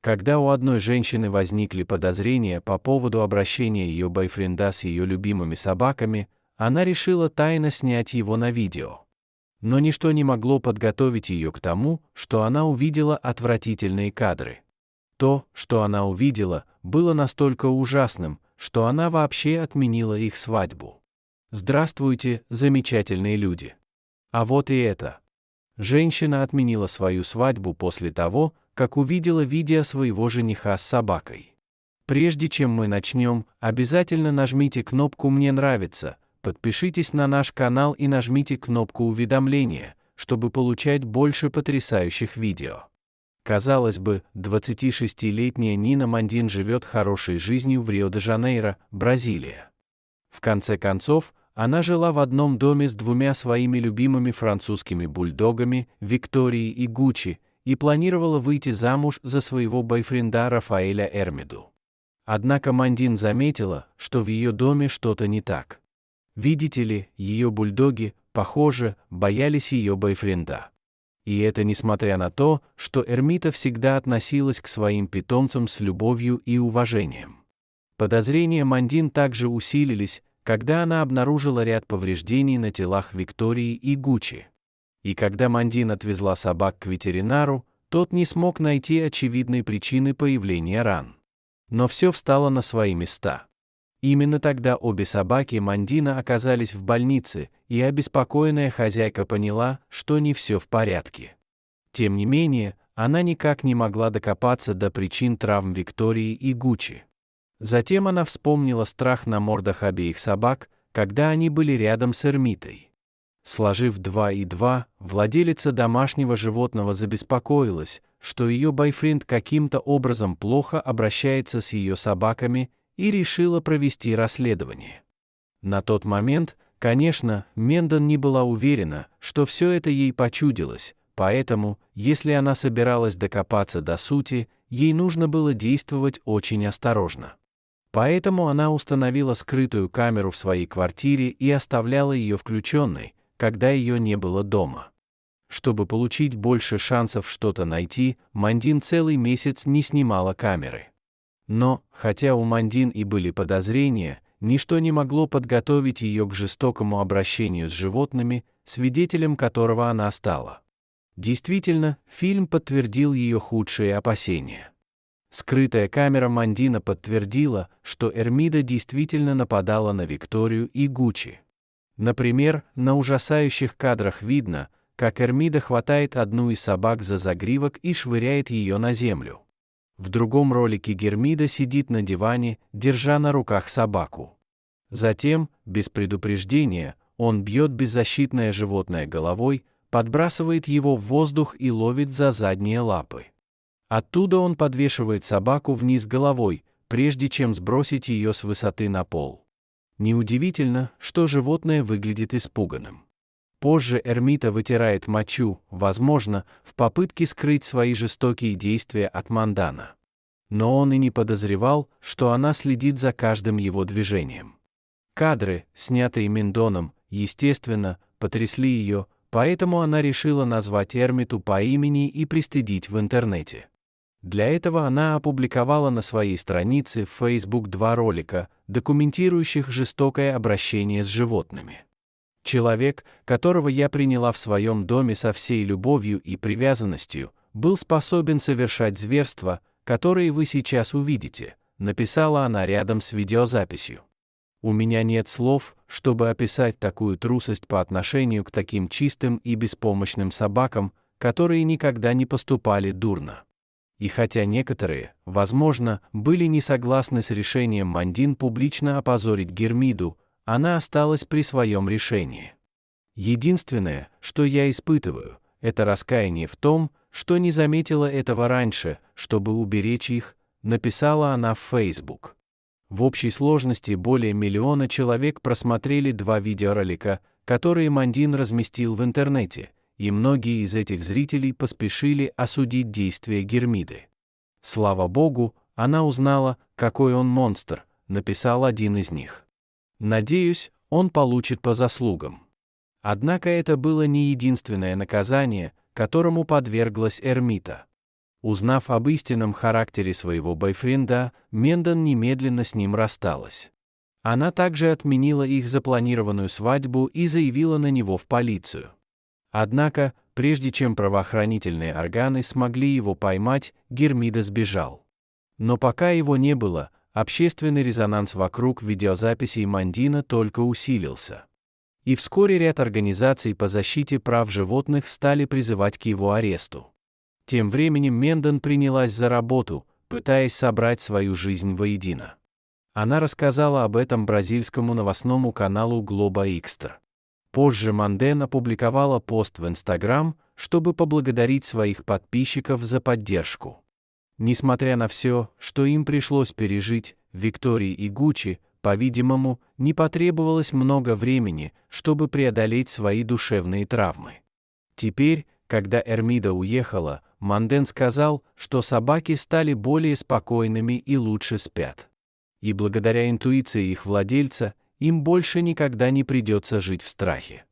Когда у одной женщины возникли подозрения по поводу обращения ее бойфренда с ее любимыми собаками, она решила тайно снять его на видео. Но ничто не могло подготовить ее к тому, что она увидела отвратительные кадры. То, что она увидела, было настолько ужасным, что она вообще отменила их свадьбу. Здравствуйте, замечательные люди. А вот и это. Женщина отменила свою свадьбу после того, как увидела видео своего жениха с собакой. Прежде чем мы начнем, обязательно нажмите кнопку «Мне нравится», подпишитесь на наш канал и нажмите кнопку уведомления, чтобы получать больше потрясающих видео. Казалось бы, 26-летняя Нина Мандин живет хорошей жизнью в Рио-де-Жанейро, Бразилия. В конце концов, она жила в одном доме с двумя своими любимыми французскими бульдогами, Викторией и Гуччи, и планировала выйти замуж за своего бойфренда Рафаэля Эрмиду. Однако Мандин заметила, что в ее доме что-то не так. Видите ли, ее бульдоги, похоже, боялись ее бойфренда. И это несмотря на то, что Эрмита всегда относилась к своим питомцам с любовью и уважением. Подозрения Мандин также усилились, когда она обнаружила ряд повреждений на телах Виктории и Гуччи. И когда Мандин отвезла собак к ветеринару, тот не смог найти очевидной причины появления ран. Но все встало на свои места. Именно тогда обе собаки Мандина оказались в больнице, и обеспокоенная хозяйка поняла, что не все в порядке. Тем не менее, она никак не могла докопаться до причин травм Виктории и Гуччи. Затем она вспомнила страх на мордах обеих собак, когда они были рядом с Эрмитой. Сложив 2 и 2, владелица домашнего животного забеспокоилась, что ее бойфренд каким-то образом плохо обращается с ее собаками, и решила провести расследование. На тот момент, конечно, Мендон не была уверена, что все это ей почудилось, поэтому, если она собиралась докопаться до сути, ей нужно было действовать очень осторожно. Поэтому она установила скрытую камеру в своей квартире и оставляла ее включенной, когда ее не было дома. Чтобы получить больше шансов что-то найти, Мандин целый месяц не снимала камеры. Но, хотя у Мандин и были подозрения, ничто не могло подготовить ее к жестокому обращению с животными, свидетелем которого она стала. Действительно, фильм подтвердил ее худшие опасения. Скрытая камера Мандина подтвердила, что Эрмида действительно нападала на Викторию и Гуччи. Например, на ужасающих кадрах видно, как Эрмида хватает одну из собак за загривок и швыряет ее на землю. В другом ролике Гермида сидит на диване, держа на руках собаку. Затем, без предупреждения, он бьет беззащитное животное головой, подбрасывает его в воздух и ловит за задние лапы. Оттуда он подвешивает собаку вниз головой, прежде чем сбросить ее с высоты на пол. Неудивительно, что животное выглядит испуганным. Позже Эрмита вытирает мочу, возможно, в попытке скрыть свои жестокие действия от Мандана. Но он и не подозревал, что она следит за каждым его движением. Кадры, снятые Мендоном, естественно, потрясли ее, поэтому она решила назвать Эрмиту по имени и пристыдить в интернете. Для этого она опубликовала на своей странице в Facebook 2 ролика, документирующих жестокое обращение с животными. Человек, которого я приняла в своем доме со всей любовью и привязанностью, был способен совершать зверства, которые вы сейчас увидите, написала она рядом с видеозаписью. У меня нет слов, чтобы описать такую трусость по отношению к таким чистым и беспомощным собакам, которые никогда не поступали дурно. И хотя некоторые, возможно, были не согласны с решением Мандин публично опозорить Гермиду, она осталась при своем решении. Единственное, что я испытываю, это раскаяние в том, что не заметила этого раньше, чтобы уберечь их, написала она в Facebook. В общей сложности более 1 миллиона человек просмотрели 2 видеоролика, которые Мандин разместил в интернете, и многие из этих зрителей поспешили осудить действия Гермиды. Слава Богу, она узнала, какой он монстр, написал один из них. Надеюсь, он получит по заслугам. Однако это было не единственное наказание, которому подверглась Эрмита. Узнав об истинном характере своего бойфренда, Мендон немедленно с ним рассталась. Она также отменила их запланированную свадьбу и заявила на него в полицию. Однако, прежде чем правоохранительные органы смогли его поймать, Гермидо сбежал. Но пока его не было, общественный резонанс вокруг видеозаписей Мандина только усилился. И вскоре ряд организаций по защите прав животных стали призывать к его аресту. Тем временем Мендон принялась за работу, пытаясь собрать свою жизнь воедино. Она рассказала об этом бразильскому новостному каналу Globo Extra. Позже Манден опубликовала пост в Instagram, чтобы поблагодарить своих подписчиков за поддержку. Несмотря на все, что им пришлось пережить, Виктории и Гуччи, по-видимому, не потребовалось много времени, чтобы преодолеть свои душевные травмы. Теперь, когда Эрмида уехала, Манден сказал, что собаки стали более спокойными и лучше спят. И благодаря интуиции их владельца, им больше никогда не придется жить в страхе.